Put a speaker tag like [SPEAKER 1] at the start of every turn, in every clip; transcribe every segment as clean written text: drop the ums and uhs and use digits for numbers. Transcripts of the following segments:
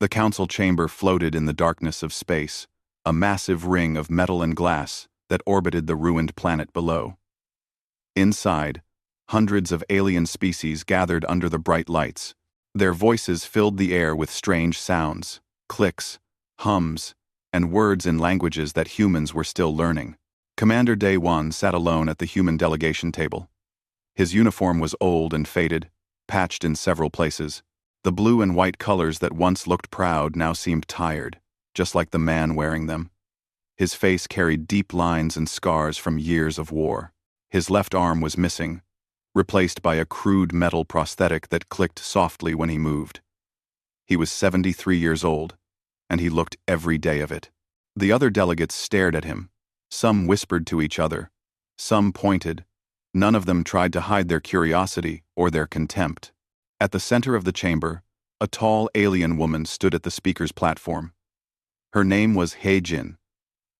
[SPEAKER 1] The council chamber floated in the darkness of space, a massive ring of metal and glass that orbited the ruined planet below. Inside, hundreds of alien species gathered under the bright lights. Their voices filled the air with strange sounds, clicks, hums, and words in languages that humans were still learning. Commander Day One sat alone at the human delegation table. His uniform was old and faded, patched in several places. The blue and white colors that once looked proud now seemed tired, just like the man wearing them. His face carried deep lines and scars from years of war. His left arm was missing, replaced by a crude metal prosthetic that clicked softly when he moved. He was 73 years old, and he looked every day of it. The other delegates stared at him. Some whispered to each other. Some pointed. None of them tried to hide their curiosity or their contempt. At the center of the chamber, a tall alien woman stood at the speaker's platform. Her name was He-Jin,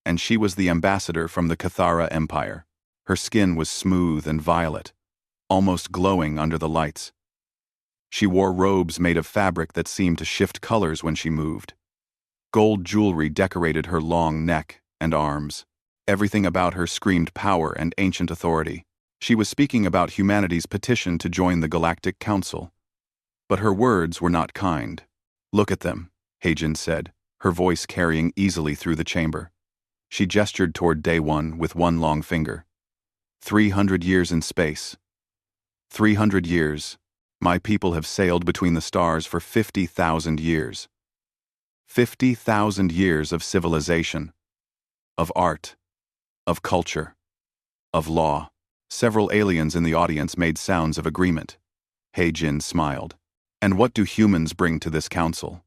[SPEAKER 1] and she was the ambassador from the Cathara Empire. Her skin was smooth and violet, almost glowing under the lights. She wore robes made of fabric that seemed to shift colors when she moved. Gold jewelry decorated her long neck and arms. Everything about her screamed power and ancient authority. She was speaking about humanity's petition to join the Galactic Council. But her words were not kind. "Look at them," He-Jin said, her voice carrying easily through the chamber. She gestured toward Day One with one long finger. 300 years in space. 300 years. My people have sailed between the stars for 50,000 years. 50,000 years of civilization, of art, of culture, of law. Several aliens in the audience made sounds of agreement. He-Jin smiled. And what do humans bring to this council?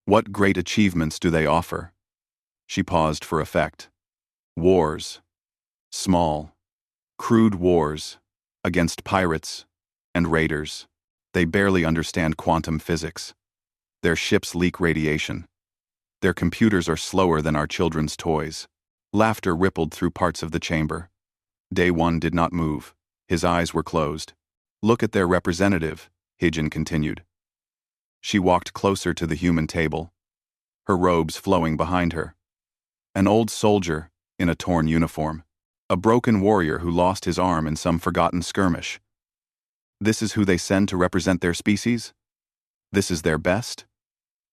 [SPEAKER 1] What great achievements do they offer? She paused for effect. Wars. Small, crude wars against pirates and raiders. They barely understand quantum physics. Their ships leak radiation. Their computers are slower than our children's toys. Laughter rippled through parts of the chamber. Day One did not move. His eyes were closed. Look at their representative, He-Jin continued. She walked closer to the human table, her robes flowing behind her. An old soldier in a torn uniform. A broken warrior who lost his arm in some forgotten skirmish. This is who they send to represent their species? This is their best?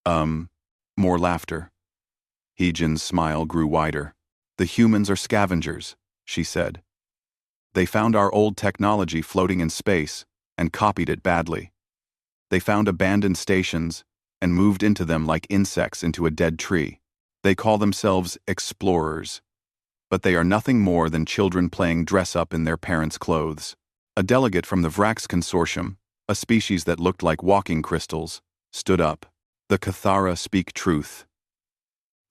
[SPEAKER 1] More laughter. He-Jin's smile grew wider. The humans are scavengers, she said. They found our old technology floating in space and copied it badly. They found abandoned stations and moved into them like insects into a dead tree. They call themselves explorers, but they are nothing more than children playing dress-up in their parents' clothes. A delegate from the Vrax Consortium, a species that looked like walking crystals, stood up. The Cathara speak truth.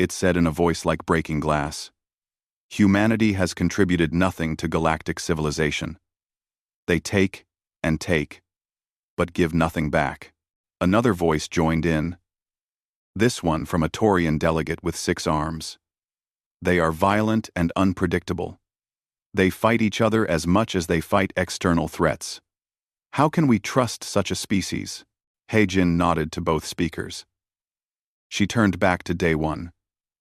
[SPEAKER 1] It said in a voice like breaking glass. Humanity has contributed nothing to galactic civilization. They take and take, but give nothing back. Another voice joined in. This one from a Taurian delegate with 6 arms. They are violent and unpredictable. They fight each other as much as they fight external threats. How can we trust such a species? He-Jin nodded to both speakers. She turned back to Day One,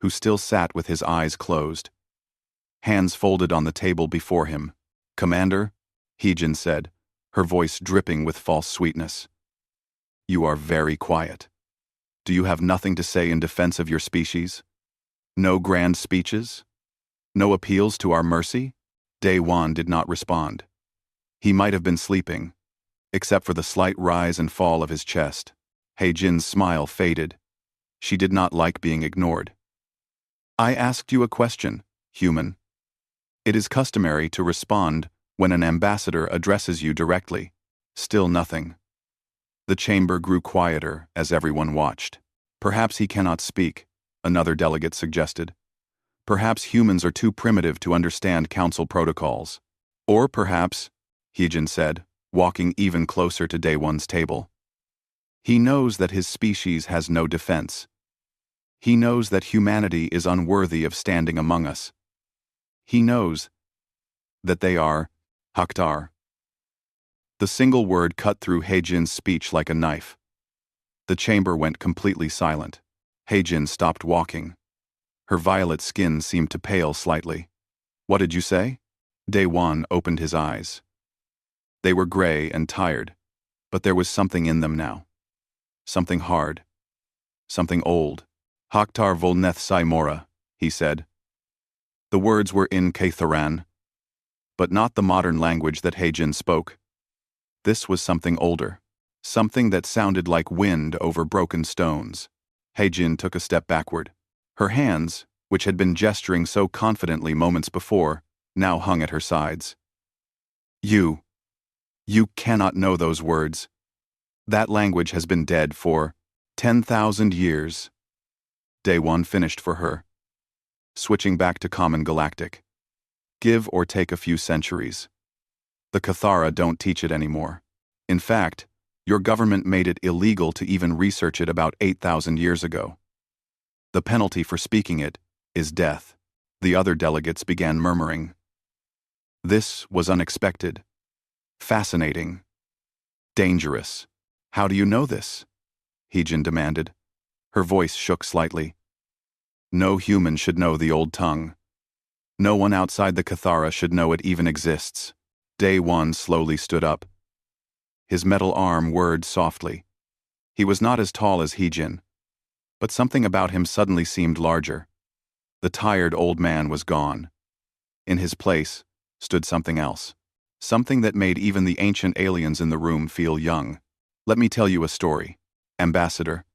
[SPEAKER 1] who still sat with his eyes closed. Hands folded on the table before him. Commander, He-Jin said, her voice dripping with false sweetness. You are very quiet. Do you have nothing to say in defense of your species? No grand speeches? No appeals to our mercy? Day One did not respond. He might have been sleeping, except for the slight rise and fall of his chest. He-Jin's smile faded. She did not like being ignored. I asked you a question, human. It is customary to respond when an ambassador addresses you directly. Still nothing. The chamber grew quieter as everyone watched. Perhaps he cannot speak, another delegate suggested. Perhaps humans are too primitive to understand council protocols. Or perhaps, He-Jin said, walking even closer to Day One's table. He knows that his species has no defense. He knows that humanity is unworthy of standing among us. He knows that they are Haktar. The single word cut through He-Jin's speech like a knife. The chamber went completely silent. Heijin stopped walking. Her violet skin seemed to pale slightly. "What did you say?" Daewon opened his eyes. They were gray and tired, but there was something in them now. Something hard. Something old. "Haktar volneth Saimora," he said. The words were in Katharan, but not the modern language that Heijin spoke. This was something older. Something that sounded like wind over broken stones. Heijin took a step backward. Her hands, which had been gesturing so confidently moments before, now hung at her sides. You cannot know those words. That language has been dead for 10,000 years. Daewon finished for her. Switching back to common galactic. Give or take a few centuries. The Cathara don't teach it anymore. In fact, your government made it illegal to even research it about 8,000 years ago. The penalty for speaking it is death. The other delegates began murmuring. This was unexpected. Fascinating. Dangerous. "How do you know this?" Heijin demanded. Her voice shook slightly. "No human should know the old tongue. No one outside the Cathara should know it even exists." Daewon slowly stood up. His metal arm whirred softly. He was not as tall as Heijin, but something about him suddenly seemed larger. The tired old man was gone. In his place stood something else. Something that made even the ancient aliens in the room feel young. "Let me tell you a story, Ambassador,"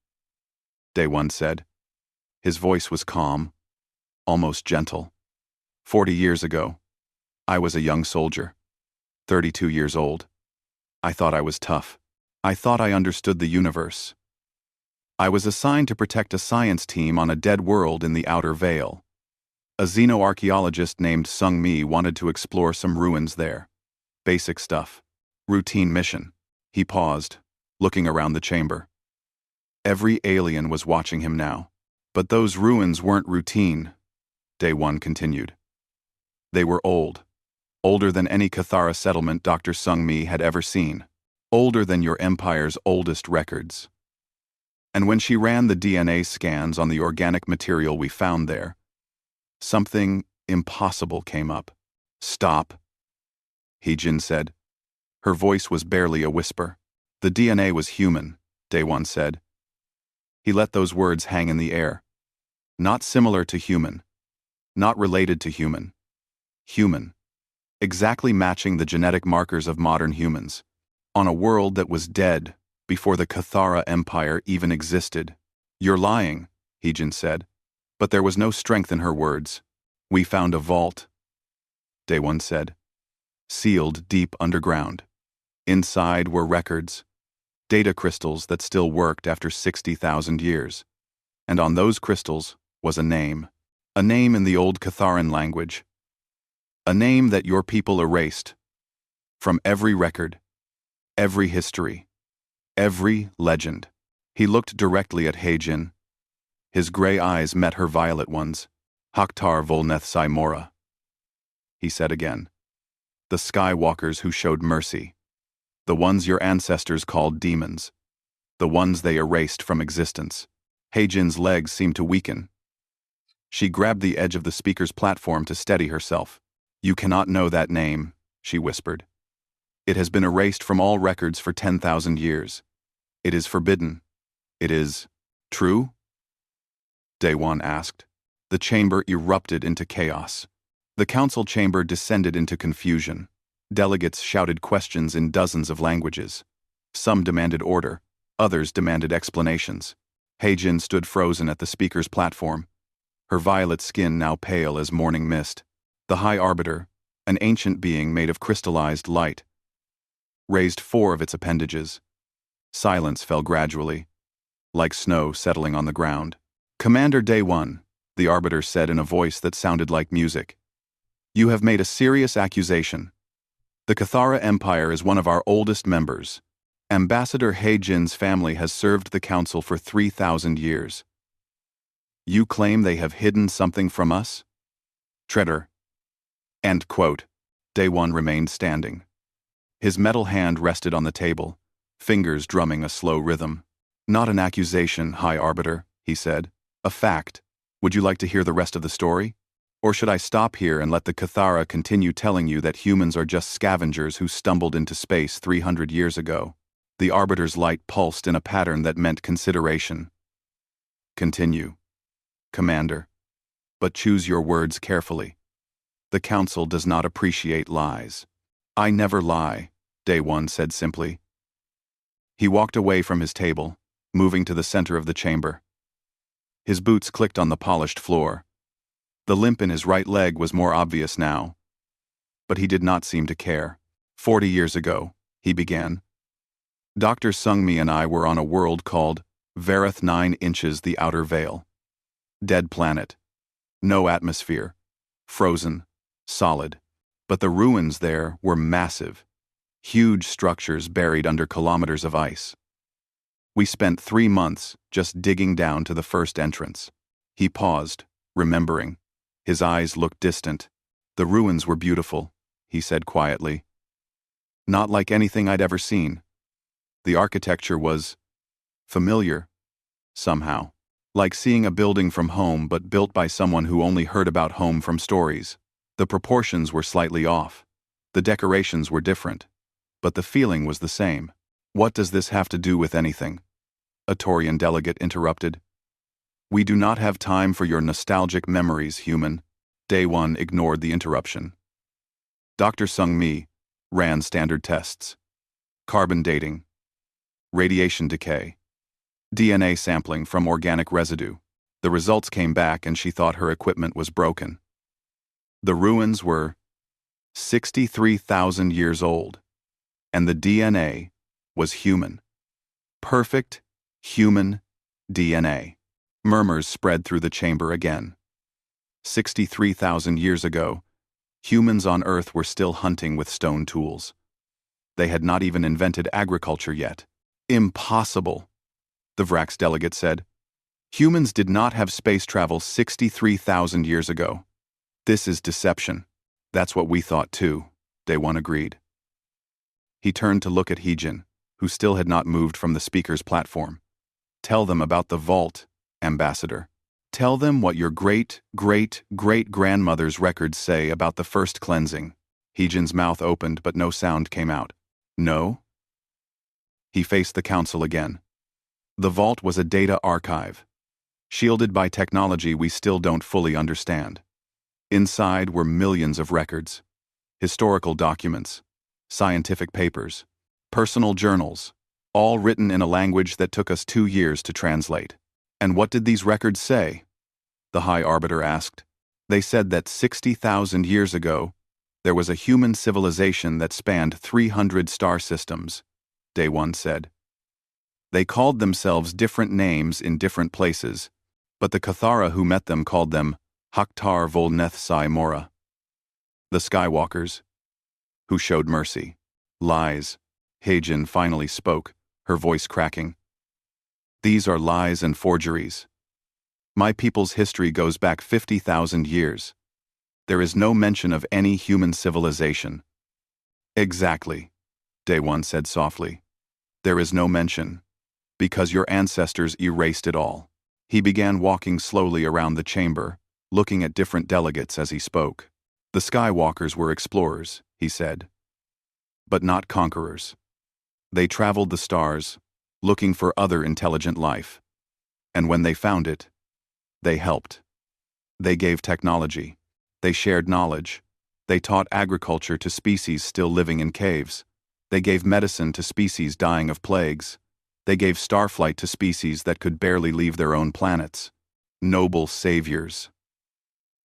[SPEAKER 1] Daewon said. His voice was calm, almost gentle. 40 years ago, I was a young soldier, 32 years old. I thought I was tough. I thought I understood the universe. I was assigned to protect a science team on a dead world in the Outer Veil. A xenoarchaeologist named Sung Mi wanted to explore some ruins there. Basic stuff. Routine mission. He paused, looking around the chamber. Every alien was watching him now. But those ruins weren't routine, Daewon continued. They were old. Older than any Cathara settlement Dr. Sung Mi had ever seen. Older than your empire's oldest records. And when she ran the DNA scans on the organic material we found there, something impossible came up. "Stop," Heijin said. Her voice was barely a whisper. "The DNA was human," Daewon said. He let those words hang in the air. Not similar to human. Not related to human. Human. Exactly matching the genetic markers of modern humans. On a world that was dead before the Cathara Empire even existed. "You're lying," Heijin said. But there was no strength in her words. "We found a vault," Daewon said. "Sealed deep underground. Inside were records. Data crystals that still worked after 60,000 years. And on those crystals was a name. A name in the old Catharan language. A name that your people erased. From every record. Every history. Every legend." He looked directly at Heijin. His gray eyes met her violet ones. "Haktar volneth Saimora," he said again. "The Skywalkers who showed mercy. The ones your ancestors called demons. The ones they erased from existence." Heijin's legs seemed to weaken. She grabbed the edge of the speaker's platform to steady herself. "You cannot know that name," she whispered. "It has been erased from all records for 10,000 years. It is forbidden. It is true?" Daewon asked. The chamber erupted into chaos. The council chamber descended into confusion. Delegates shouted questions in dozens of languages. Some demanded order, others demanded explanations. Heijin stood frozen at the speaker's platform, her violet skin now pale as morning mist. The High Arbiter, an ancient being made of crystallized light, raised 4 of its appendages. Silence fell gradually, like snow settling on the ground. "Commander Daewon," the Arbiter said in a voice that sounded like music, "you have made a serious accusation. The Cathara Empire is one of our oldest members. Ambassador Heijin's family has served the Council for 3,000 years. You claim they have hidden something from us? Traitor." End quote. Daewon remained standing. His metal hand rested on the table, fingers drumming a slow rhythm. Not an accusation, High Arbiter, he said. A fact. Would you like to hear the rest of the story? Or should I stop here and let the Cathara continue telling you that humans are just scavengers who stumbled into space 300 years ago? The Arbiter's light pulsed in a pattern that meant consideration. Continue, Commander. But choose your words carefully. The Council does not appreciate lies. I never lie, Day One said simply. He walked away from his table, moving to the center of the chamber. His boots clicked on the polished floor. The limp in his right leg was more obvious now. But he did not seem to care. 40 years ago, he began. Dr. Sungmi and I were on a world called Vareth 9 Inches the Outer Veil. Dead planet. No atmosphere. Frozen. Solid. But the ruins there were massive. Huge structures buried under kilometers of ice. We spent 3 months just digging down to the first entrance. He paused, remembering. His eyes looked distant. The ruins were beautiful, he said quietly. Not like anything I'd ever seen. The architecture was familiar, somehow. Like seeing a building from home but built by someone who only heard about home from stories. The proportions were slightly off. The decorations were different. But the feeling was the same. What does this have to do with anything? A Taurian delegate interrupted. We do not have time for your nostalgic memories, human. Day One ignored the interruption. Dr. Sungmi ran standard tests. Carbon dating. Radiation decay. DNA sampling from organic residue. The results came back and she thought her equipment was broken. The ruins were 63,000 years old. And the DNA was human. Perfect, human DNA. Murmurs spread through the chamber again. 63,000 years ago, humans on Earth were still hunting with stone tools. They had not even invented agriculture yet. Impossible, the Vrax delegate said. Humans did not have space travel 63,000 years ago. This is deception. That's what we thought too, Day One agreed. He turned to look at Heejin, who still had not moved from the speaker's platform. Tell them about the vault, Ambassador. Tell them what your great-great-great-grandmother's records say about the first cleansing. Heejin's mouth opened but no sound came out. No? He faced the council again. The vault was a data archive, shielded by technology we still don't fully understand. Inside were millions of records, historical documents, scientific papers, personal journals, all written in a language that took us 2 years to translate. And what did these records say? The High Arbiter asked. They said that 60,000 years ago, there was a human civilization that spanned 300 star systems, Day One said. They called themselves different names in different places, but the Cathara who met them called them Haktar Volneth Sai Mora. The Skywalkers, who showed mercy. Lies. Heijin finally spoke, her voice cracking. These are lies and forgeries. My people's history goes back 50,000 years. There is no mention of any human civilization. Exactly, Day One said softly. There is no mention, because your ancestors erased it all. He began walking slowly around the chamber, looking at different delegates as he spoke. The Skywalkers were explorers, he said. But not conquerors. They traveled the stars, looking for other intelligent life. And when they found it, they helped. They gave technology. They shared knowledge. They taught agriculture to species still living in caves. They gave medicine to species dying of plagues. They gave starflight to species that could barely leave their own planets. Noble saviors.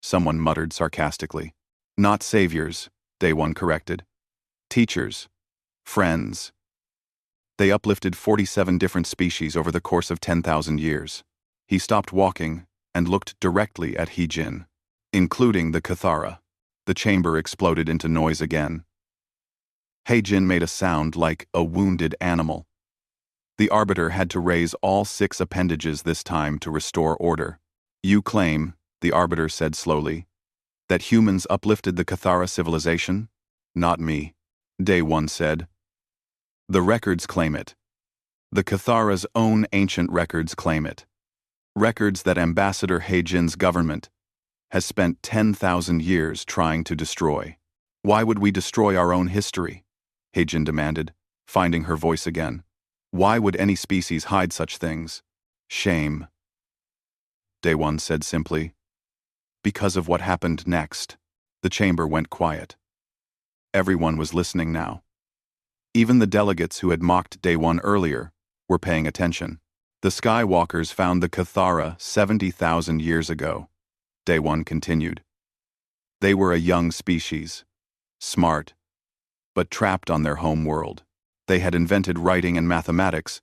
[SPEAKER 1] Someone muttered sarcastically. Not saviors, Day One corrected. Teachers. Friends. They uplifted 47 different species over the course of 10,000 years. He stopped walking and looked directly at Heejin, including the Cathara. The chamber exploded into noise again. Heijin made a sound like a wounded animal. The Arbiter had to raise all 6 appendages this time to restore order. You claim, the Arbiter said slowly, that humans uplifted the Cathara civilization? Not me, Day One said. The records claim it. The Cathara's own ancient records claim it. Records that Ambassador Heijin's government has spent 10,000 years trying to destroy. Why would we destroy our own history? Heijin demanded, finding her voice again. Why would any species hide such things? Shame. Daewon said simply. Because of what happened next. The chamber went quiet. Everyone was listening now. Even the delegates who had mocked Daewon earlier were paying attention. The Skywalkers found the Cathara 70,000 years ago. Daewon continued. They were a young species. Smart, but trapped on their home world. They had invented writing and mathematics,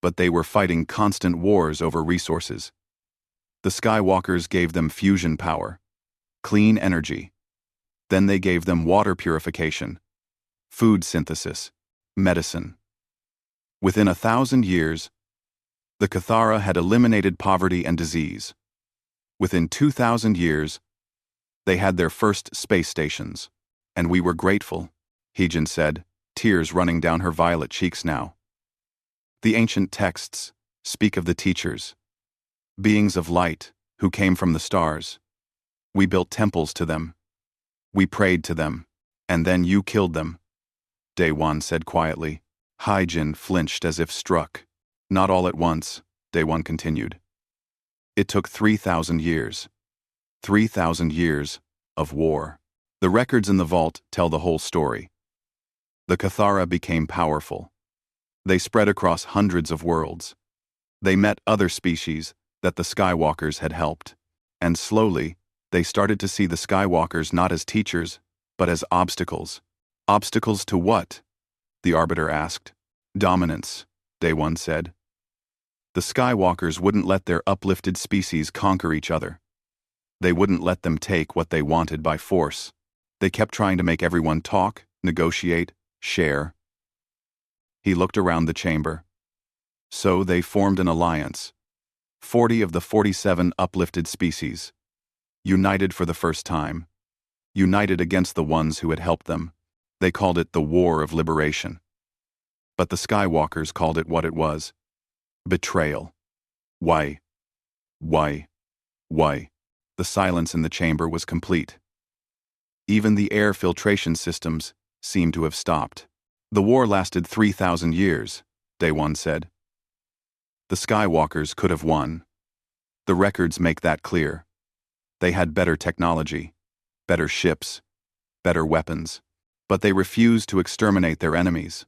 [SPEAKER 1] but they were fighting constant wars over resources. The Skywalkers gave them fusion power, clean energy. Then they gave them water purification, food synthesis, medicine. Within 1,000 years, the Cathara had eliminated poverty and disease. Within 2,000 years, they had their first space stations. And we were grateful, Heijin said, tears running down her violet cheeks now. The ancient texts speak of the teachers, beings of light who came from the stars. We built temples to them. We prayed to them, and then you killed them, Daewon said quietly. Heijin flinched as if struck. Not all at once, Daewon continued. It took 3,000 years. 3,000 years of war. The records in the vault tell the whole story. The Cathara became powerful. They spread across hundreds of worlds. They met other species that the Skywalkers had helped. And slowly, they started to see the Skywalkers not as teachers, but as obstacles. Obstacles to what? The Arbiter asked. Dominance, Daewon said. The Skywalkers wouldn't let their uplifted species conquer each other. They wouldn't let them take what they wanted by force. They kept trying to make everyone talk, negotiate, share. He looked around the chamber. So they formed an alliance. 40 of the 47 uplifted species. United for the first time. United against the ones who had helped them. They called it the War of Liberation. But the Skywalkers called it what it was. Betrayal. Why? Why? Why? The silence in the chamber was complete. Even the air filtration systems seemed to have stopped. The war lasted 3,000 years, Daewon said. The Skywalkers could have won. The records make that clear. They had better technology, better ships, better weapons, but they refused to exterminate their enemies.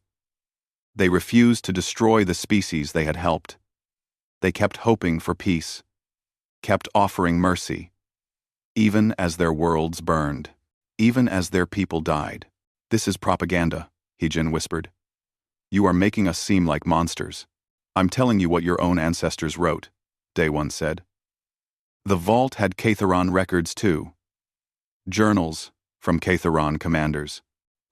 [SPEAKER 1] They refused to destroy the species they had helped. They kept hoping for peace, kept offering mercy, even as their worlds burned. Even as their people died. This is propaganda, Heijin whispered. You are making us seem like monsters. I'm telling you what your own ancestors wrote, Daewon said. The vault had Catharon records too. Journals from Catharon commanders.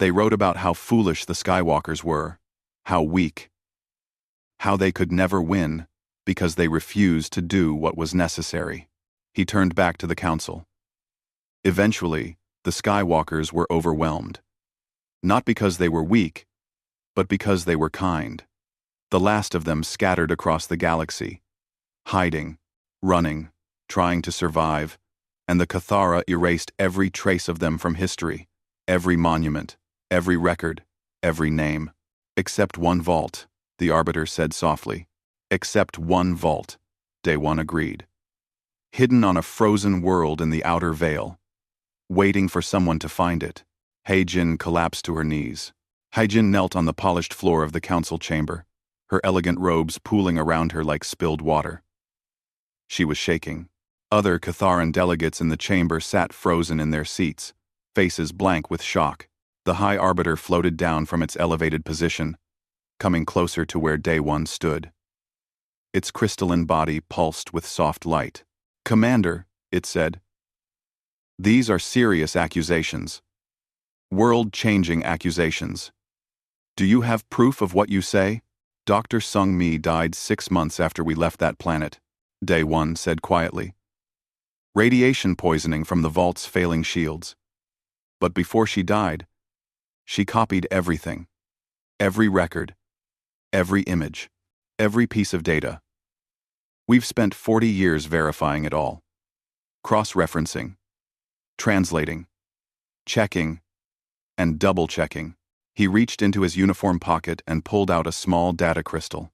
[SPEAKER 1] They wrote about how foolish the Skywalkers were, how weak, how they could never win because they refused to do what was necessary. He turned back to the council. Eventually, the Skywalkers were overwhelmed. Not because they were weak, but because they were kind. The last of them scattered across the galaxy, hiding, running, trying to survive, and the Cathara erased every trace of them from history, every monument, every record, every name. Except one vault, the Arbiter said softly. Except one vault, Daewon agreed. Hidden on a frozen world in the outer veil. Waiting for someone to find it. Heijin collapsed to her knees. Heijin knelt on the polished floor of the council chamber, her elegant robes pooling around her like spilled water. She was shaking. Other Catharan delegates in the chamber sat frozen in their seats, faces blank with shock. The High Arbiter floated down from its elevated position, coming closer to where Daewon stood. Its crystalline body pulsed with soft light. Commander, it said. These are serious accusations. World-changing accusations. Do you have proof of what you say? Dr. Sung Mi died 6 months after we left that planet, Daewon said quietly. Radiation poisoning from the vault's failing shields. But before she died, she copied everything. Every record. Every image. Every piece of data. We've spent 40 years verifying it all. Cross-referencing, translating, checking, and double-checking. He reached into his uniform pocket and pulled out a small data crystal.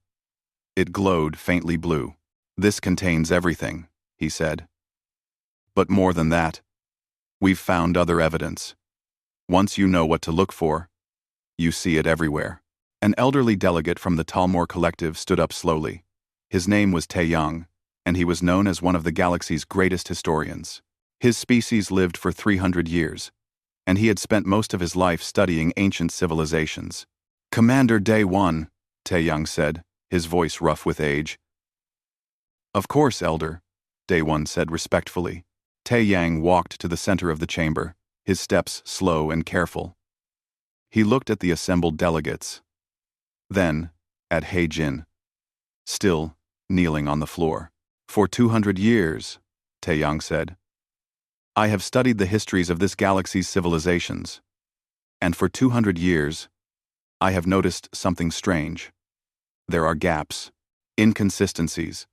[SPEAKER 1] It glowed faintly blue. "This contains everything," he said. "But more than that, we've found other evidence. Once you know what to look for, you see it everywhere." An elderly delegate from the Talmor Collective stood up slowly. His name was Taeyang, and he was known as one of the galaxy's greatest historians. His species lived for 300 years, and he had spent most of his life studying ancient civilizations. "Commander Day 1, Taeyang said, his voice rough with age. "Of course, Elder," Day 1 said respectfully. Taeyang walked to the center of the chamber, his steps slow and careful. He looked at the assembled delegates. Then, at He-Jin, still kneeling on the floor. "For 200 years, Taeyang said, I have studied the histories of this galaxy's civilizations. And for 200 years, I have noticed something strange. There are gaps, inconsistencies,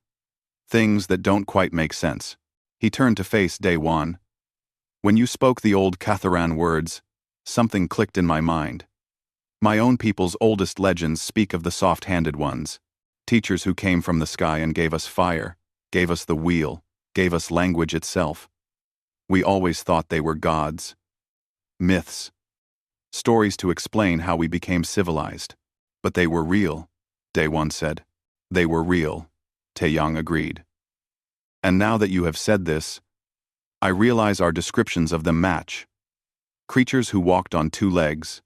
[SPEAKER 1] things that don't quite make sense." He turned to face Day 1. "When you spoke the old Catharan words, something clicked in my mind. My own people's oldest legends speak of the soft-handed ones, teachers who came from the sky and gave us fire, gave us the wheel, gave us language itself. We always thought they were gods. Myths. Stories to explain how we became civilized. But they were real," Day 1 said. "They were real," Taeyang agreed. "And now that you have said this, I realize our descriptions of them match. Creatures who walked on 2 legs,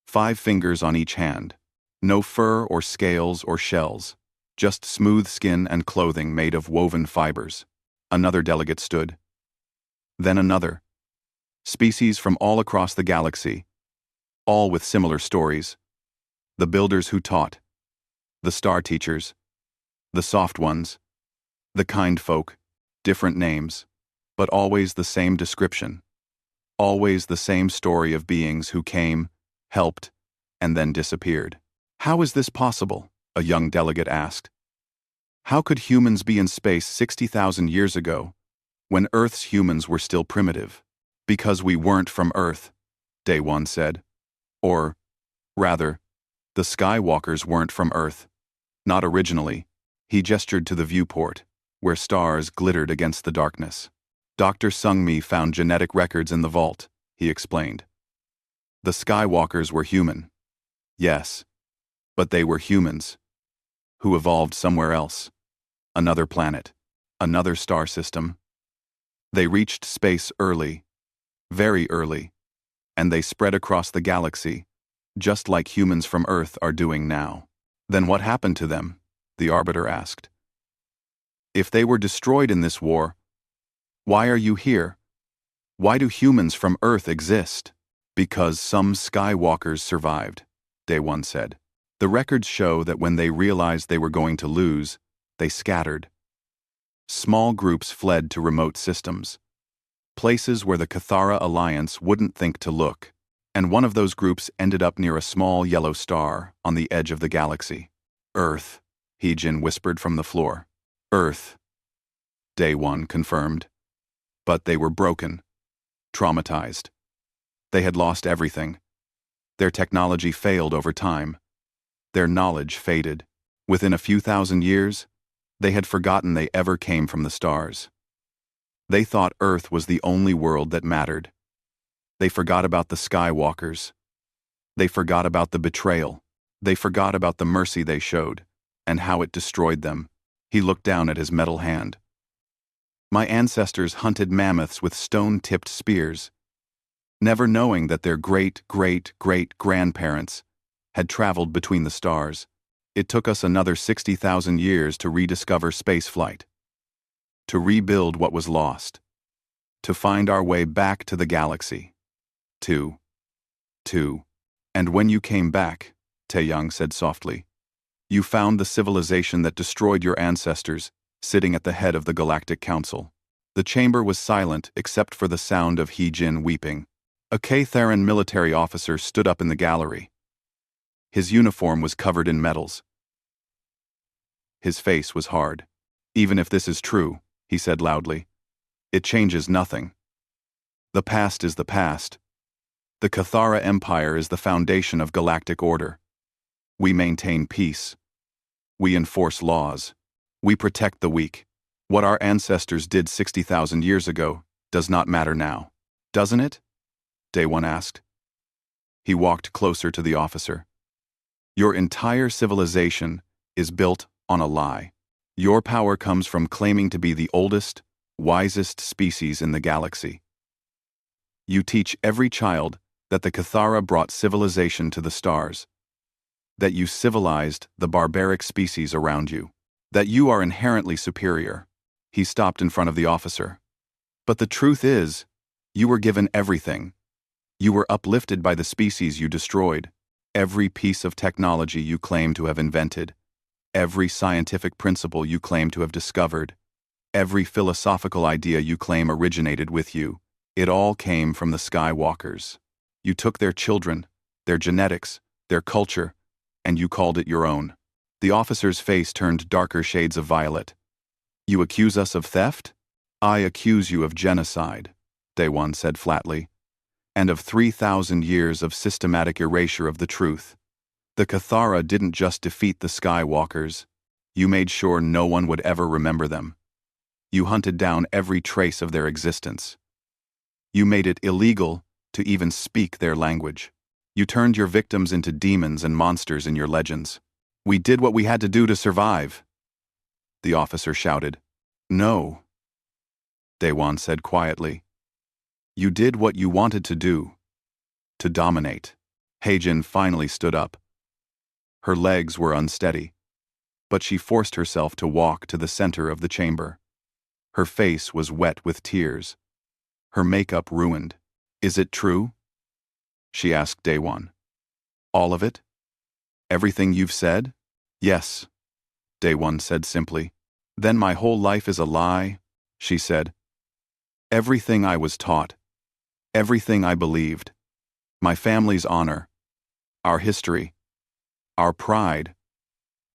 [SPEAKER 1] 5 fingers on each hand, no fur or scales or shells, just smooth skin and clothing made of woven fibers." Another delegate stood. Then another. "Species from all across the galaxy, all with similar stories. The builders who taught, the star teachers, the soft ones, the kind folk, different names, but always the same description. Always the same story of beings who came, helped, and then disappeared." "How is this possible?" a young delegate asked. "How could humans be in space 60,000 years ago, when Earth's humans were still primitive?" "Because we weren't from Earth," Day 1 said. "Or, rather, the Skywalkers weren't from Earth. Not originally." He gestured to the viewport, where stars glittered against the darkness. "Dr. Sung-Mi found genetic records in the vault," he explained. "The Skywalkers were human. Yes, but they were humans who evolved somewhere else. Another planet, another star system. They reached space early, very early, and they spread across the galaxy, just like humans from Earth are doing now." "Then what happened to them?" the Arbiter asked. "If they were destroyed in this war, why are you here? Why do humans from Earth exist?" "Because some Skywalkers survived," Day 1 said. "The records show that when they realized they were going to lose, they scattered. Small groups fled to remote systems, places where the Cathara Alliance wouldn't think to look, and one of those groups ended up near a small yellow star on the edge of the galaxy." "Earth," He-Jin whispered from the floor. "Earth," Day 1 confirmed. "But they were broken, traumatized. They had lost everything. Their technology failed over time. Their knowledge faded. Within a few thousand years, they had forgotten they ever came from the stars. They thought Earth was the only world that mattered. They forgot about the Skywalkers. They forgot about the betrayal. They forgot about the mercy they showed, and how it destroyed them." He looked down at his metal hand. "My ancestors hunted mammoths with stone-tipped spears, never knowing that their great-great-great-grandparents had traveled between the stars. It took us another 60,000 years to rediscover spaceflight, to rebuild what was lost, to find our way back to the galaxy. To. And when you came back," Taeyang said softly, "you found the civilization that destroyed your ancestors sitting at the head of the Galactic Council." The chamber was silent except for the sound of He-Jin weeping. A Catharan military officer stood up in the gallery. His uniform was covered in medals. His face was hard. Even if this is true, he said loudly, it changes nothing. The past is the past. The Cathara Empire is the foundation of galactic order. We maintain peace. We enforce laws. We protect the weak. What our ancestors did 60,000 years ago does not matter now. Doesn't it? Day One asked. He walked closer to the officer. Your entire civilization is built on a lie. Your power comes from claiming to be the oldest, wisest species in the galaxy. You teach every child that the Cathara brought civilization to the stars, that you civilized the barbaric species around you, that you are inherently superior. He stopped in front of the officer. But the truth is, you were given everything. You were uplifted by the species you destroyed, every piece of technology you claim to have invented, every scientific principle you claim to have discovered, every philosophical idea you claim originated with you. It all came from the Skywalkers. You took their children, their genetics, their culture, and you called it your own. The officer's face turned darker shades of violet. You accuse us of theft? I accuse you of genocide, Day One said flatly, and of 3,000 years of systematic erasure of the truth. The Cathara didn't just defeat the Skywalkers. You made sure no one would ever remember them. You hunted down every trace of their existence. You made it illegal to even speak their language. You turned your victims into demons and monsters in your legends. We did what we had to do to survive. The officer shouted. No, Day One said quietly. You did what you wanted to do. To dominate. Heijin finally stood up. Her legs were unsteady, but she forced herself to walk to the center of the chamber. Her face was wet with tears. Her makeup ruined. Is it true? She asked Day One. All of it? Everything you've said? Yes, Day One said simply. Then my whole life is a lie, she said. Everything I was taught, everything I believed, my family's honor, our history, our pride,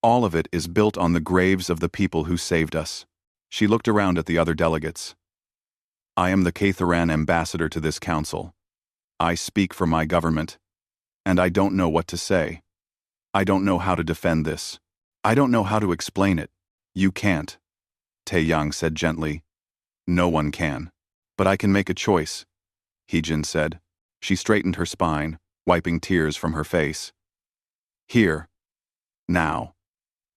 [SPEAKER 1] all of it is built on the graves of the people who saved us. She looked around at the other delegates. I am the Catharan ambassador to this council. I speak for my government, and I don't know what to say. I don't know how to defend this. I don't know how to explain it. You can't, Taeyang said gently. No one can. But I can make a choice, Heijin said. She straightened her spine, wiping tears from her face. Here. Now.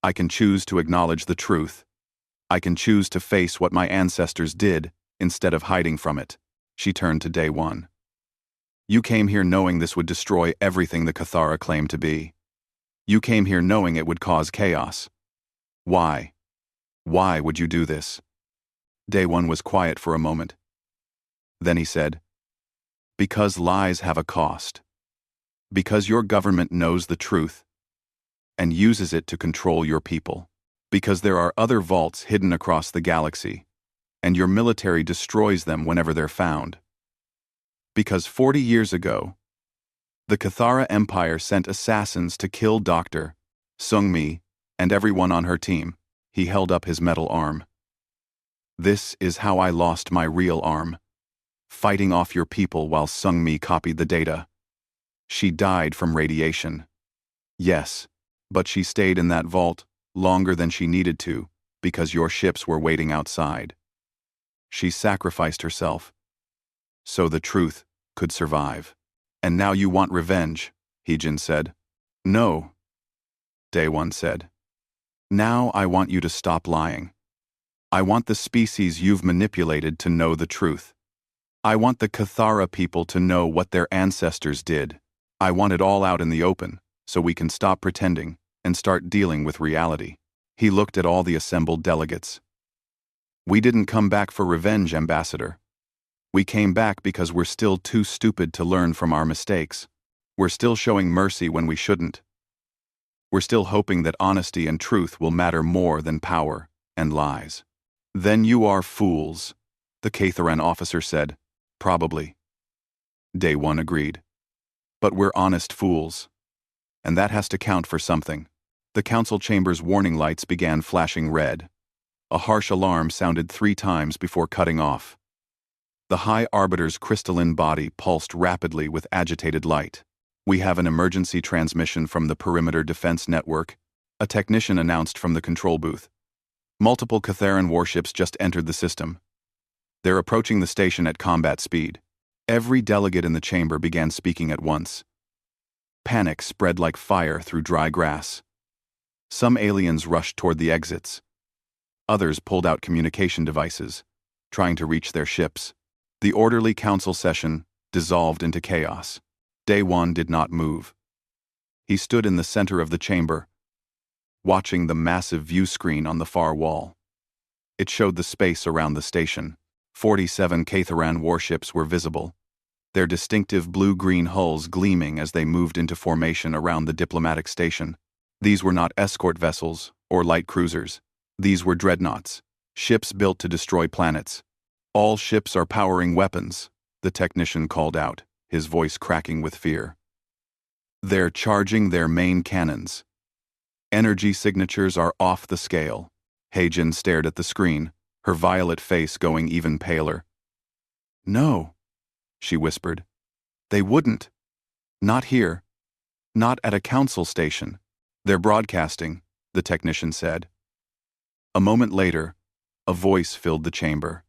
[SPEAKER 1] I can choose to acknowledge the truth. I can choose to face what my ancestors did instead of hiding from it. She turned to Day One. You came here knowing this would destroy everything the Cathara claimed to be. You came here knowing it would cause chaos. Why? Why would you do this? Day One was quiet for a moment. Then he said, because lies have a cost. Because your government knows the truth and uses it to control your people. Because there are other vaults hidden across the galaxy, and your military destroys them whenever they're found. Because 40 years ago, the Cathara Empire sent assassins to kill Dr. Sung-Mi and everyone on her team. He held up his metal arm. This is how I lost my real arm, fighting off your people while Sung-Mi copied the data. She died from radiation. Yes, but she stayed in that vault longer than she needed to because your ships were waiting outside. She sacrificed herself so the truth could survive. And now you want revenge, Heijin said. No, Day One said. Now I want you to stop lying. I want the species you've manipulated to know the truth. I want the Cathara people to know what their ancestors did. I want it all out in the open, so we can stop pretending and start dealing with reality. He looked at all the assembled delegates. We didn't come back for revenge, Ambassador. We came back because we're still too stupid to learn from our mistakes. We're still showing mercy when we shouldn't. We're still hoping that honesty and truth will matter more than power and lies. Then you are fools, the Catharan officer said. Probably. Day One agreed. But we're honest fools. And that has to count for something. The council chamber's warning lights began flashing red. A harsh alarm sounded 3 times before cutting off. The High Arbiter's crystalline body pulsed rapidly with agitated light. "We have an emergency transmission from the Perimeter Defense Network," a technician announced from the control booth. "Multiple Catharan warships just entered the system. They're approaching the station at combat speed." Every delegate in the chamber began speaking at once. Panic spread like fire through dry grass. Some aliens rushed toward the exits. Others pulled out communication devices, trying to reach their ships. The orderly council session dissolved into chaos. Day One did not move. He stood in the center of the chamber, watching the massive view screen on the far wall. It showed the space around the station. 47 Catharan warships were visible, their distinctive blue-green hulls gleaming as they moved into formation around the diplomatic station. These were not escort vessels or light cruisers. These were dreadnoughts, ships built to destroy planets. "All ships are powering weapons," the technician called out, his voice cracking with fear. "They're charging their main cannons. Energy signatures are off the scale." Heijin stared at the screen, her violet face going even paler. "No," she whispered. "They wouldn't. Not here. Not at a council station. They're broadcasting," the technician said. A moment later, a voice filled the chamber.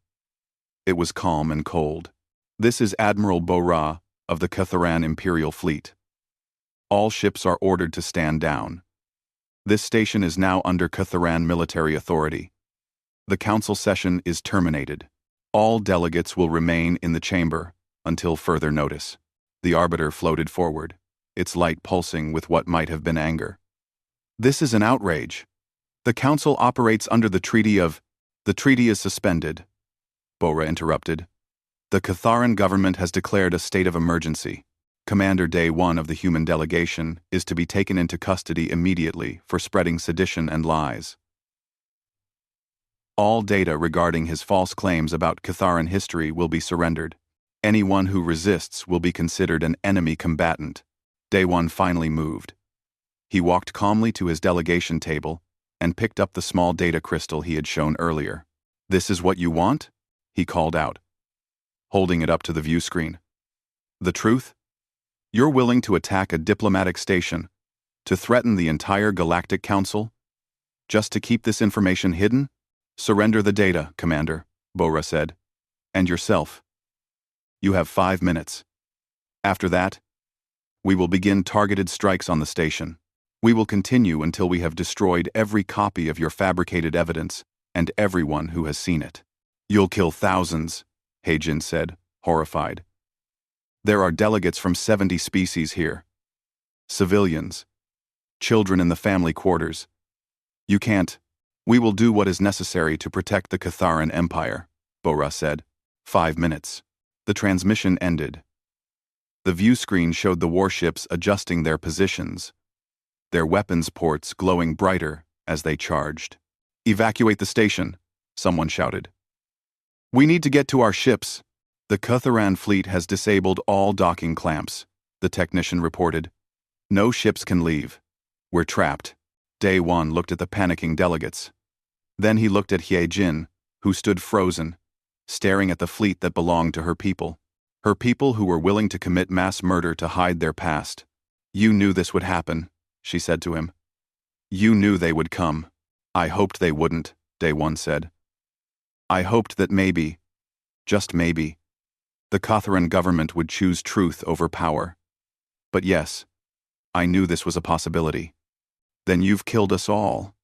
[SPEAKER 1] It was calm and cold. "This is Admiral Bora of the Catharan Imperial Fleet. All ships are ordered to stand down. This station is now under Catharan military authority. The council session is terminated. All delegates will remain in the chamber until further notice." The Arbiter floated forward, its light pulsing with what might have been anger. "This is an outrage. The council operates under the treaty of—" "The treaty is suspended," Bora interrupted. "The Catharan government has declared a state of emergency. Commander Day One of the human delegation is to be taken into custody immediately for spreading sedition and lies. All data regarding his false claims about Catharan history will be surrendered. Anyone who resists will be considered an enemy combatant." Day One finally moved. He walked calmly to his delegation table and picked up the small data crystal he had shown earlier. "This is what you want?" he called out, holding it up to the view screen. "The truth? You're willing to attack a diplomatic station, to threaten the entire Galactic Council, just to keep this information hidden? Surrender the data, Commander," Bora said. "And yourself. You have 5 minutes. After that, we will begin targeted strikes on the station. We will continue until we have destroyed every copy of your fabricated evidence and everyone who has seen it." "You'll kill thousands," Heijin said, horrified. "There are delegates from 70 species here. Civilians. Children in the family quarters. You can't. We will do what is necessary to protect the Catharan Empire," Bora said. 5 minutes. The transmission ended. The view screen showed the warships adjusting their positions, their weapons ports glowing brighter as they charged. "Evacuate the station," someone shouted. "We need to get to our ships." "The Catharan fleet has disabled all docking clamps," the technician reported. "No ships can leave. We're trapped." Day One looked at the panicking delegates. Then he looked at Heijin, who stood frozen, staring at the fleet that belonged to her people who were willing to commit mass murder to hide their past. "You knew this would happen," she said to him. "You knew they would come." "I hoped they wouldn't," Day One said. "I hoped that maybe, just maybe, the Catharan government would choose truth over power. But yes, I knew this was a possibility. Then you've killed us all,"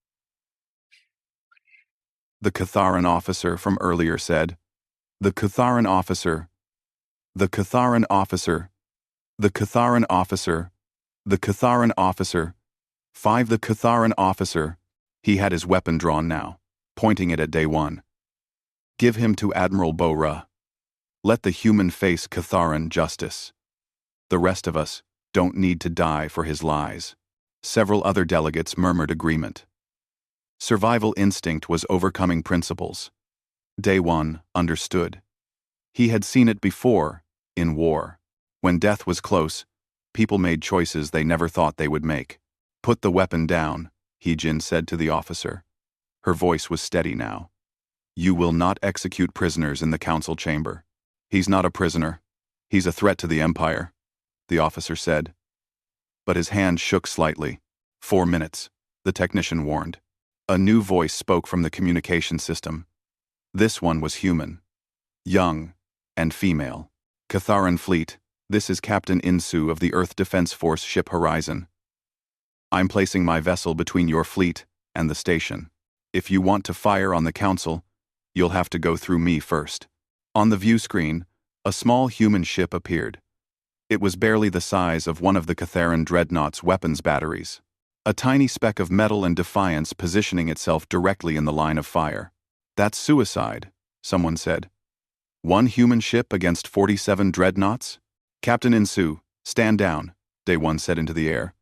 [SPEAKER 1] the Catharan officer from earlier said. "The Catharan officer. The Catharan officer. The Catharan officer. The Catharan officer. 5 The Catharan officer." He had his weapon drawn now, pointing it at Day One. "Give him to Admiral Bora. Let the human face Catharan justice. The rest of us don't need to die for his lies." Several other delegates murmured agreement. Survival instinct was overcoming principles. Day One understood. He had seen it before, in war. When death was close, people made choices they never thought they would make. "Put the weapon down," Hee-jin said to the officer. Her voice was steady now. You will not execute prisoners in the council chamber. He's not a prisoner. He's a threat to the Empire, the officer said. But his hand shook slightly. 4 minutes, the technician warned. A new voice spoke from the communication system. This one was human. Young and female. Catharan Fleet, this is Captain Insu of the Earth Defense Force ship Horizon. I'm placing my vessel between your fleet and the station. If you want to fire on the council, you'll have to go through me first. On the view screen, a small human ship appeared. It was barely the size of one of the Catharan dreadnought's weapons batteries. A tiny speck of metal and defiance positioning itself directly in the line of fire. That's suicide, someone said. One human ship against 47 dreadnoughts? Captain Insu, stand down, Day One said into the air.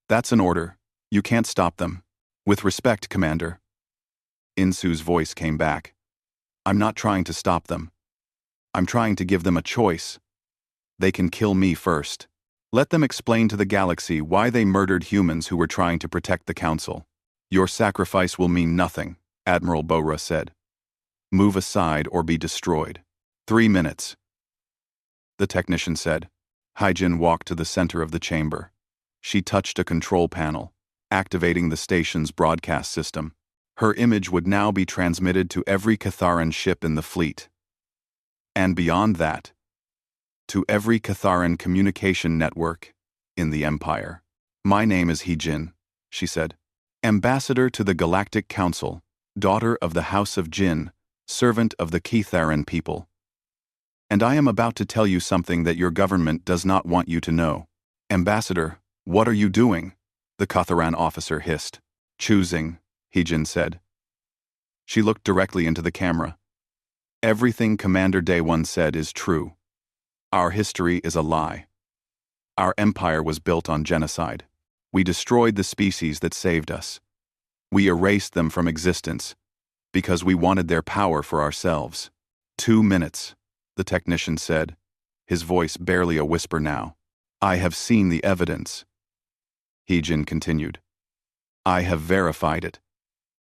[SPEAKER 1] That's an order. You can't stop them. With respect, Commander. Insu's voice came back. I'm not trying to stop them. I'm trying to give them a choice. They can kill me first. Let them explain to the galaxy why they murdered humans who were trying to protect the Council. Your sacrifice will mean nothing, Admiral Bora said. Move aside or be destroyed. 3 minutes. The technician said. Hee-jin walked to the center of the chamber. She touched a control panel, activating the station's broadcast system. Her image would now be transmitted to every Catharan ship in the fleet. And beyond that, to every Catharan communication network in the Empire. My name is Hee-jin, she said. Ambassador to the Galactic Council, daughter of the House of Jin, servant of the Catharan people. And I am about to tell you something that your government does not want you to know. Ambassador, what are you doing? The Catharan officer hissed. Choosing, Hee-jin said. She looked directly into the camera. Everything Commander Day One said is true. Our history is a lie. Our empire was built on genocide. We destroyed the species that saved us. We erased them from existence because we wanted their power for ourselves. 2 minutes, the technician said, his voice barely a whisper now. I have seen the evidence. Hee-jin continued. I have verified it.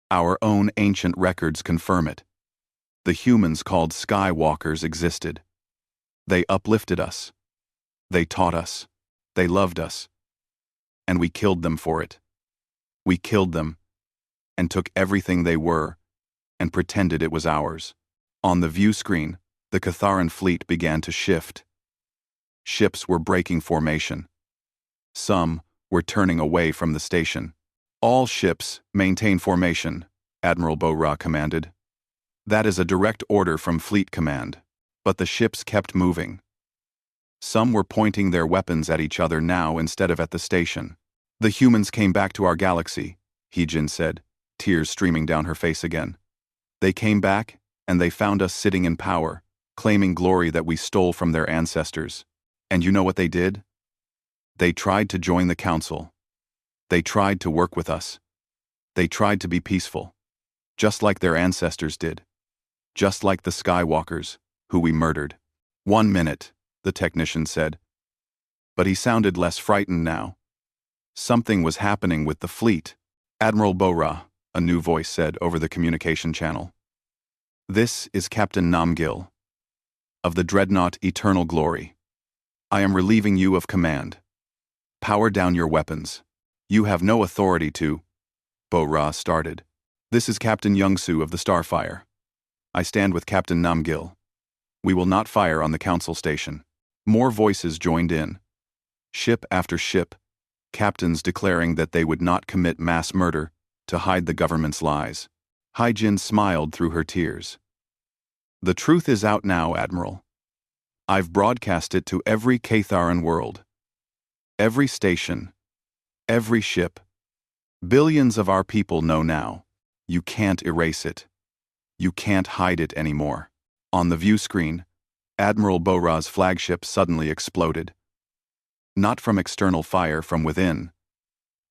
[SPEAKER 1] Our own ancient records confirm it. The humans called Skywalkers existed. They uplifted us. They taught us. They loved us. And we killed them for it. We killed them and took everything they were and pretended it was ours. On the view screen, the Catharan fleet began to shift. Ships were breaking formation. Some were turning away from the station. All ships maintain formation, Admiral Bora commanded. That is a direct order from Fleet Command, but the ships kept moving. Some were pointing their weapons at each other now instead of at the station. The humans came back to our galaxy, Hee-jin said, tears streaming down her face again. They came back, and they found us sitting in power, claiming glory that we stole from their ancestors. And you know what they did? They tried to join the Council. They tried to work with us. They tried to be peaceful, just like their ancestors did. Just like the Skywalkers, who we murdered. 1 minute, the technician said. But he sounded less frightened now. Something was happening with the fleet. Admiral Bora, a new voice said over the communication channel. This is Captain Namgil, of the dreadnought Eternal Glory. I am relieving you of command. Power down your weapons. You have no authority to... Bora started. This is Captain Youngsu of the Starfire. I stand with Captain Namgil. We will not fire on the Council station. More voices joined in. Ship after ship, captains declaring that they would not commit mass murder to hide the government's lies. Hee-jin smiled through her tears. The truth is out now, Admiral. I've broadcast it to every Catharan world. Every station. Every ship. Billions of our people know now. You can't erase it. You can't hide it anymore. On the view screen, Admiral Bora's flagship suddenly exploded. Not from external fire from within.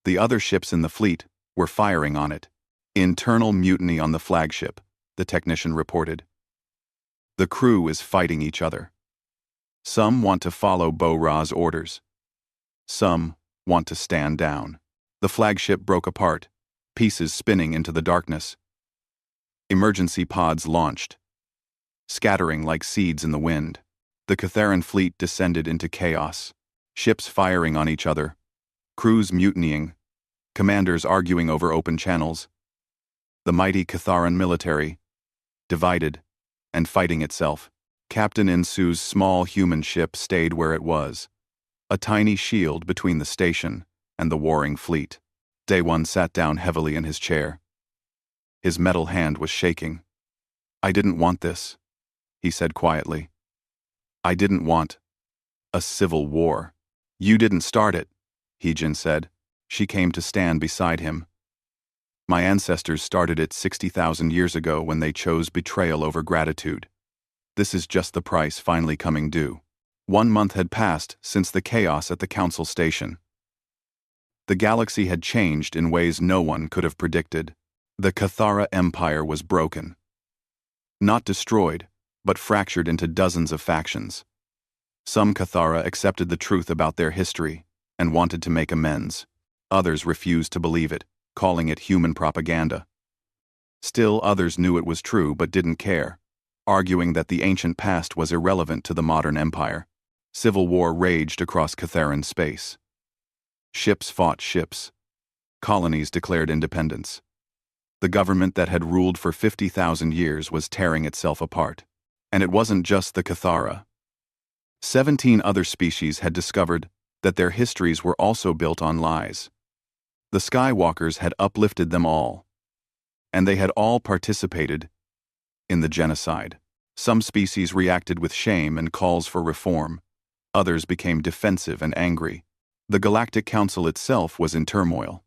[SPEAKER 1] The other ships in the fleet were firing on it. Internal mutiny on the flagship, the technician reported. The crew is fighting each other. Some want to follow Bora's orders. Some want to stand down. The flagship broke apart, pieces spinning into the darkness. Emergency pods launched, scattering like seeds in the wind. The Catharan fleet descended into chaos, ships firing on each other, crews mutinying, commanders arguing over open channels. The mighty Catharan military, divided and fighting itself. Captain Insu's small human ship stayed where it was, a tiny shield between the station and the warring fleet. Day One sat down heavily in his chair. His metal hand was shaking. "I didn't want this," he said quietly. "I didn't want a civil war." "You didn't start it," Heejin said. She came to stand beside him. "My ancestors started it 60,000 years ago when they chose betrayal over gratitude. This is just the price finally coming due." 1 month had passed since the chaos at the council station. The galaxy had changed in ways no one could have predicted. The Cathara Empire was broken. Not destroyed, but fractured into dozens of factions. Some Cathara accepted the truth about their history and wanted to make amends. Others refused to believe it, calling it human propaganda. Still others knew it was true but didn't care, arguing that the ancient past was irrelevant to the modern empire. Civil war raged across Catharan space. Ships fought ships. Colonies declared independence. The government that had ruled for 50,000 years was tearing itself apart. And it wasn't just the Cathara. 17 other species had discovered that their histories were also built on lies. The Skywalkers had uplifted them all. And they had all participated in the genocide. Some species reacted with shame and calls for reform. Others became defensive and angry. The Galactic Council itself was in turmoil.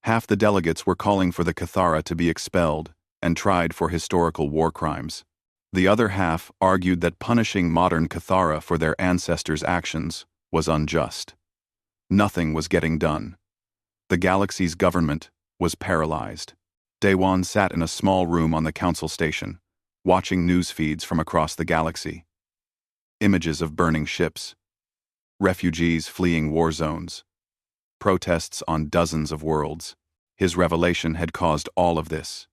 [SPEAKER 1] Half the delegates were calling for the Cathara to be expelled and tried for historical war crimes. The other half argued that punishing modern Cathara for their ancestors' actions was unjust. Nothing was getting done. The galaxy's government was paralyzed. Daewon sat in a small room on the council station, watching news feeds from across the galaxy. Images of burning ships, refugees fleeing war zones, protests on dozens of worlds. His revelation had caused all of this.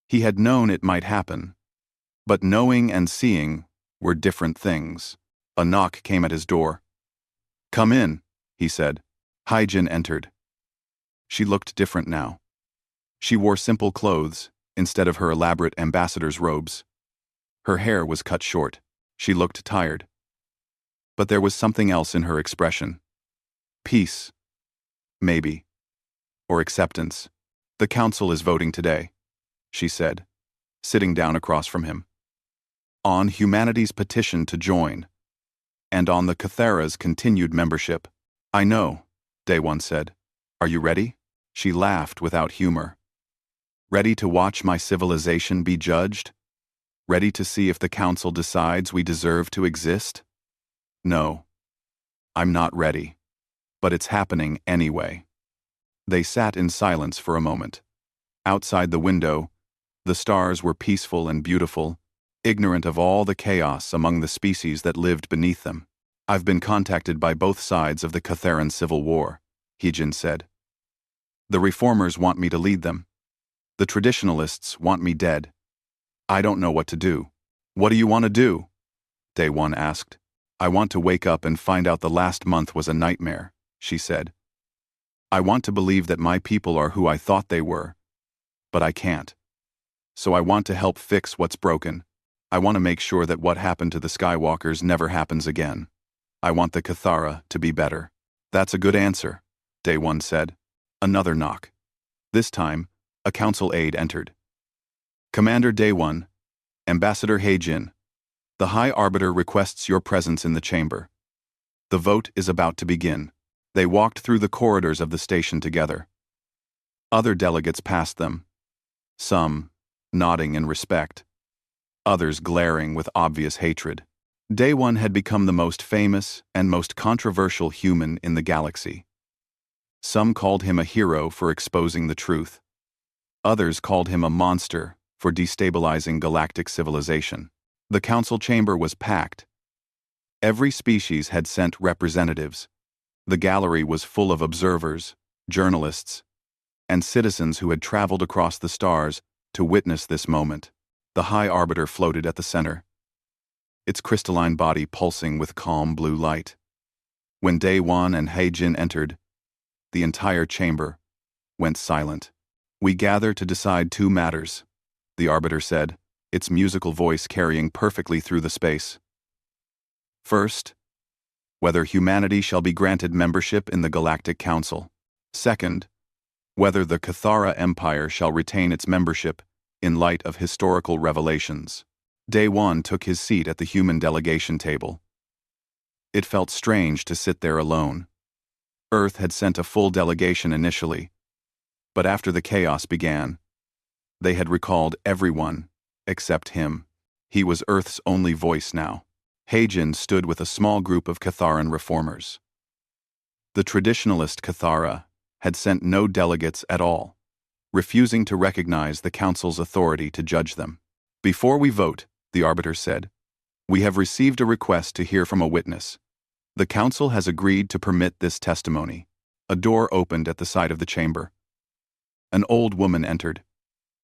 [SPEAKER 1] He had known it might happen, but knowing and seeing were different things. A knock came at his door. "Come in," he said. Hyjin entered. She looked different now. She wore simple clothes instead of her elaborate ambassador's robes. Her hair was cut short. She looked tired. But there was something else in her expression. Peace. Maybe. Or acceptance. "The council is voting today," she said, sitting down across from him. "On humanity's petition to join, and on the Cathara's continued membership." "I know," Daewon said. "Are you ready?" She laughed without humor. "Ready to watch my civilization be judged? Ready to see if the council decides we deserve to exist?" "No. I'm not ready. But it's happening anyway." They sat in silence for a moment. Outside the window, the stars were peaceful and beautiful, ignorant of all the chaos among the species that lived beneath them. "I've been contacted by both sides of the Catharan Civil War," Heejin said. "The reformers want me to lead them. The traditionalists want me dead. I don't know what to do." "What do you want to do?" Daewon asked. "I want to wake up and find out the last month was a nightmare," she said. "I want to believe that my people are who I thought they were, but I can't. So I want to help fix what's broken. I want to make sure that what happened to the Skywalkers never happens again. I want the Cathara to be better." "That's a good answer," Daewon said. Another knock. This time, a council aide entered. "Commander Daewon, Ambassador Heijin, the High Arbiter requests your presence in the chamber. The vote is about to begin." They walked through the corridors of the station together. Other delegates passed them, some nodding in respect, others glaring with obvious hatred. Daewon had become the most famous and most controversial human in the galaxy. Some called him a hero for exposing the truth. Others called him a monster for destabilizing galactic civilization. The council chamber was packed. Every species had sent representatives. The gallery was full of observers, journalists, and citizens who had traveled across the stars to witness this moment. The High Arbiter floated at the center, its crystalline body pulsing with calm blue light. When Daewon and Heijin entered, the entire chamber went silent. "We gather to decide two matters," the Arbiter said, its musical voice carrying perfectly through the space. "First, whether humanity shall be granted membership in the Galactic Council. Second, whether the Cathara Empire shall retain its membership in light of historical revelations." Daewon took his seat at the human delegation table. It felt strange to sit there alone. Earth had sent a full delegation initially, but after the chaos began, they had recalled everyone except him. He was Earth's only voice now. Heijin stood with a small group of Catharan reformers. The traditionalist Cathara had sent no delegates at all, refusing to recognize the Council's authority to judge them. "Before we vote," the Arbiter said, "we have received a request to hear from a witness. The Council has agreed to permit this testimony." A door opened at the side of the chamber. An old woman entered.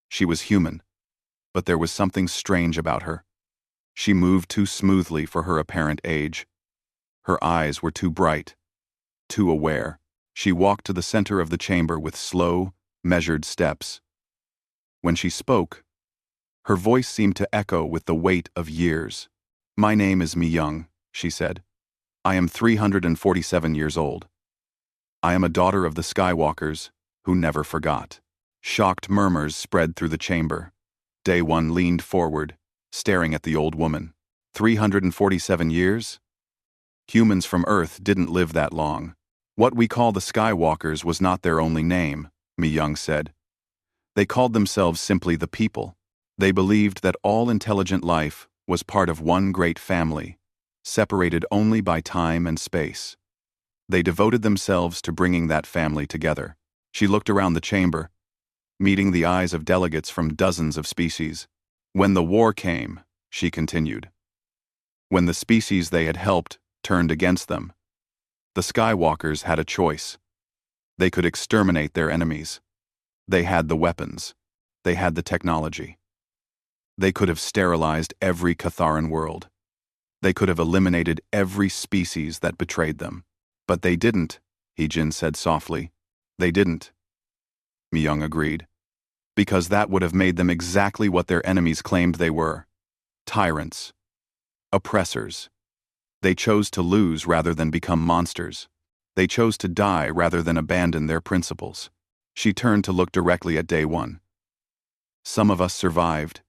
[SPEAKER 1] She was human, but there was something strange about her. She moved too smoothly for her apparent age. Her eyes were too bright, too aware. She walked to the center of the chamber with slow, measured steps. When she spoke, her voice seemed to echo with the weight of years. "My name is Mi-young," she said. "I am 347 years old. I am a daughter of the Skywalkers who never forgot." Shocked murmurs spread through the chamber. Daewon leaned forward, staring at the old woman. 347 years? Humans from Earth didn't live that long. "What we call the Skywalkers was not their only name," Mi-young said. "They called themselves simply the People. They believed that all intelligent life was part of one great family, separated only by time and space. They devoted themselves to bringing that family together." She looked around the chamber, meeting the eyes of delegates from dozens of species. "When the war came," she continued, "when the species they had helped turned against them, the Skywalkers had a choice. They could exterminate their enemies. They had the weapons. They had the technology. They could have sterilized every Catharan world. They could have eliminated every species that betrayed them. But they didn't," Heijin said softly. "They didn't." Mi-young agreed. "Because that would have made them exactly what their enemies claimed they were. Tyrants. Oppressors. They chose to lose rather than become monsters. They chose to die rather than abandon their principles." She turned to look directly at Daewon. "Some of us survived.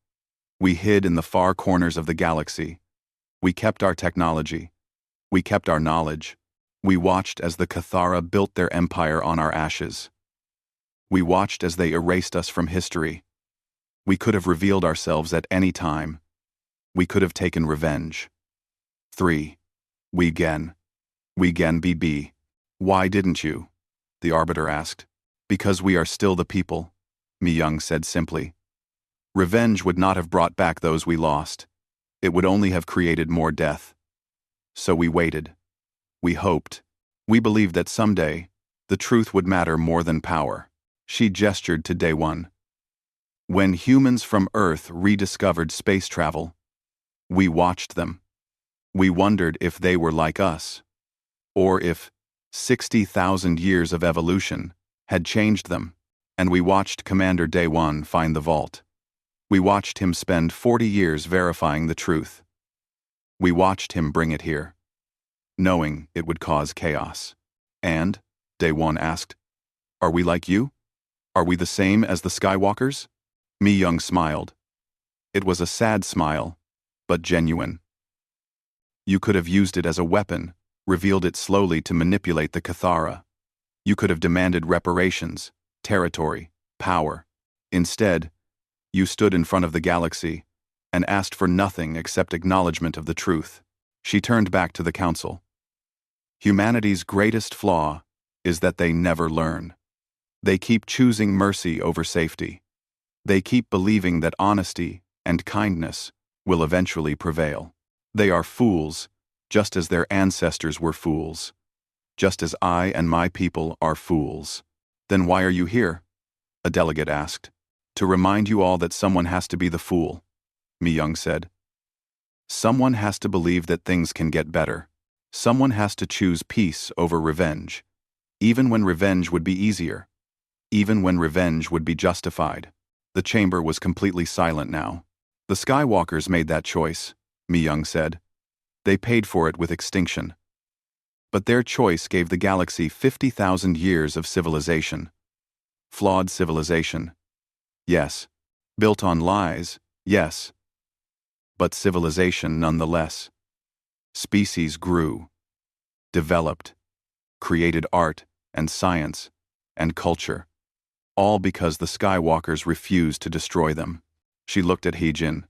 [SPEAKER 1] We hid in the far corners of the galaxy. We kept our technology. We kept our knowledge. We watched as the Cathara built their empire on our ashes. We watched as they erased us from history. We could have revealed ourselves at any time. We could have taken revenge. 3. We gen BB. "Why didn't you?" the Arbiter asked. "Because we are still the People," Mi-young said simply. "Revenge would not have brought back those we lost. It would only have created more death. So we waited. We hoped. We believed that someday, the truth would matter more than power." She gestured to Daewon. "When humans from Earth rediscovered space travel, we watched them. We wondered if they were like us, or if 60,000 years of evolution had changed them, and we watched Commander Daewon find the vault. We watched him spend 40 years verifying the truth. We watched him bring it here, knowing it would cause chaos." "And?" Daewon asked. "Are we like you? Are we the same as the Skywalkers?" Mi-young smiled. It was a sad smile, but genuine. "You could have used it as a weapon, revealed it slowly to manipulate the Cathara. You could have demanded reparations, territory, power. Instead, you stood in front of the galaxy and asked for nothing except acknowledgement of the truth." She turned back to the Council. "Humanity's greatest flaw is that they never learn. They keep choosing mercy over safety. They keep believing that honesty and kindness will eventually prevail. They are fools, just as their ancestors were fools. Just as I and my people are fools. Then why are you here?" a delegate asked. To remind you all that someone has to be the fool, Mi-young said. Someone has to believe that things can get better. Someone has to choose peace over revenge, even when revenge would be easier, even when revenge would be justified. The chamber was completely silent now. The Skywalkers made that choice, Mi-young said. They paid for it with extinction. But their choice gave the galaxy 50,000 years of civilization. Flawed civilization. Yes. Built on lies, yes. But civilization nonetheless. Species grew, developed, created art and science and culture, all because the Skywalkers refused to destroy them. She looked at He-jin.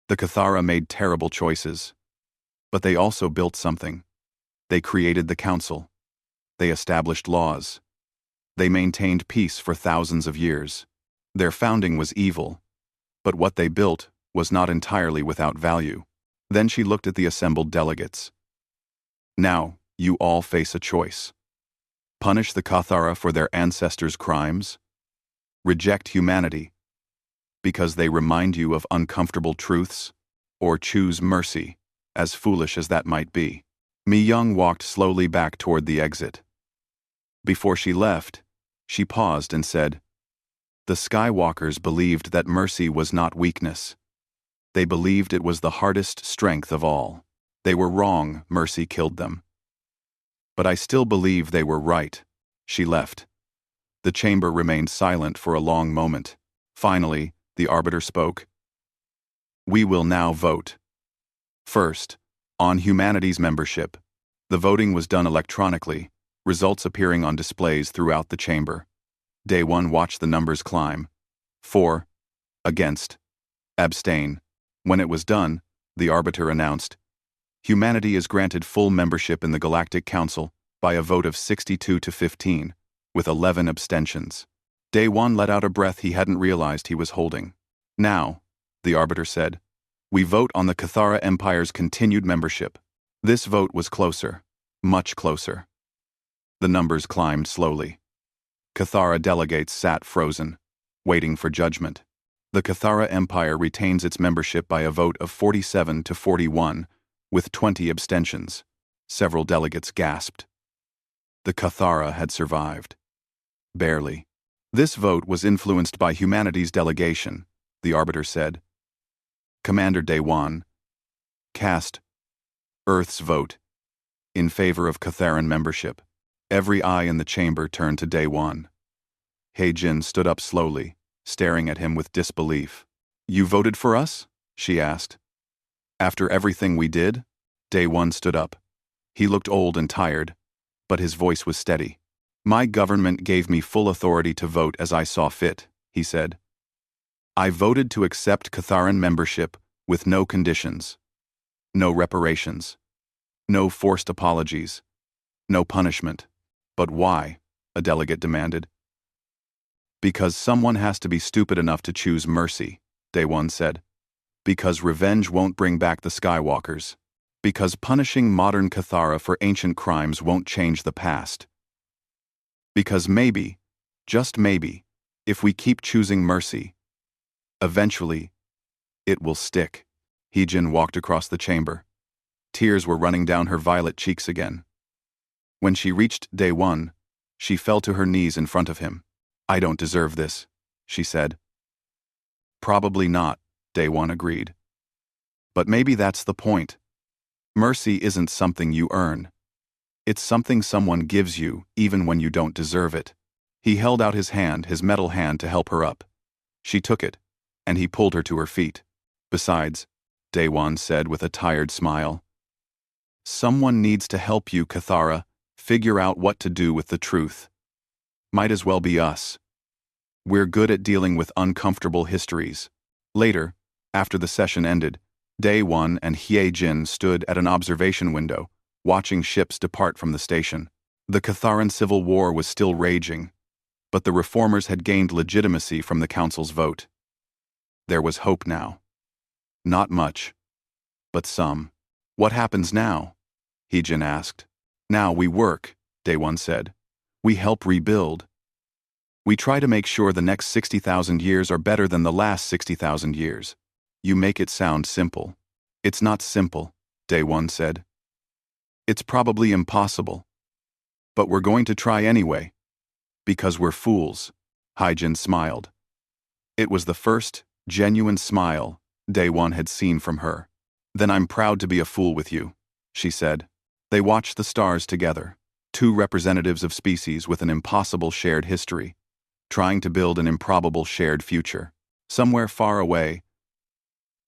[SPEAKER 1] The Cathara made terrible choices, but they also built something. They created the Council. They established laws. They maintained peace for thousands of years. Their founding was evil, but what they built was not entirely without value. Then she looked at the assembled delegates. Now, you all face a choice. Punish the Cathara for their ancestors' crimes? Reject humanity because they remind you of uncomfortable truths? Or choose mercy, as foolish as that might be? Mi-young walked slowly back toward the exit. Before she left, she paused and said, The Skywalkers believed that mercy was not weakness. They believed it was the hardest strength of all. They were wrong, mercy killed them. But I still believe they were right. She left. The chamber remained silent for a long moment. Finally, the arbiter spoke. We will now vote. First, on humanity's membership. The voting was done electronically, results appearing on displays throughout the chamber. Day 1 watched the numbers climb. For, against, abstain. When it was done, the arbiter announced, Humanity is granted full membership in the Galactic Council by a vote of 62 to 15, with 11 abstentions. Day 1 let out a breath he hadn't realized he was holding. Now, the arbiter said, we vote on the Cathara Empire's continued membership. This vote was closer, much closer. The numbers climbed slowly. Cathara delegates sat frozen, waiting for judgment. The Cathara Empire retains its membership by a vote of 47 to 41, with 20 abstentions. Several delegates gasped. The Cathara had survived. Barely. This vote was influenced by humanity's delegation, the arbiter said. Commander Day-1 cast Earth's vote in favor of Catharan membership. Every eye in the chamber turned to Day-1. He-jin stood up slowly, staring at him with disbelief. You voted for us? She asked. After everything we did? Day-1 stood up. He looked old and tired, but his voice was steady. My government gave me full authority to vote as I saw fit, he said. I voted to accept Catharan membership with no conditions, no reparations, no forced apologies, no punishment. But why? A delegate demanded. Because someone has to be stupid enough to choose mercy, Day-1 said. Because revenge won't bring back the Skywalkers. Because punishing modern Cathara for ancient crimes won't change the past. Because maybe, just maybe, if we keep choosing mercy, eventually, it will stick. He-jin walked across the chamber. Tears were running down her violet cheeks again. When she reached Day-1, she fell to her knees in front of him. I don't deserve this, she said. Probably not, Day-1 agreed. But maybe that's the point. Mercy isn't something you earn. It's something someone gives you, even when you don't deserve it. He held out his hand, his metal hand, to help her up. She took it, and he pulled her to her feet. Besides, Day-1 said with a tired smile, someone needs to help you, Cathara, figure out what to do with the truth. Might as well be us. We're good at dealing with uncomfortable histories. Later, after the session ended, Day-1 and He-jin stood at an observation window, watching ships depart from the station. The Catharan Civil War was still raging, but the reformers had gained legitimacy from the council's vote. There was hope now. Not much, but some. What happens now? He-jin asked. Now we work, Day-1 said. We help rebuild. We try to make sure the next 60,000 years are better than the last 60,000 years. You make it sound simple. It's not simple, Day One said. It's probably impossible. But we're going to try anyway. Because we're fools, Hyjin smiled. It was the first, genuine smile Day One had seen from her. Then I'm proud to be a fool with you, she said. They watched the stars together, two representatives of species with an impossible shared history, trying to build an improbable shared future. Somewhere far away,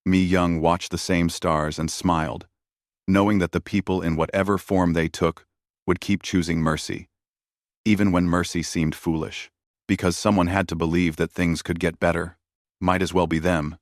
[SPEAKER 1] Mi Young watched the same stars and smiled, knowing that the people in whatever form they took would keep choosing mercy, even when mercy seemed foolish, because someone had to believe that things could get better. Might as well be them.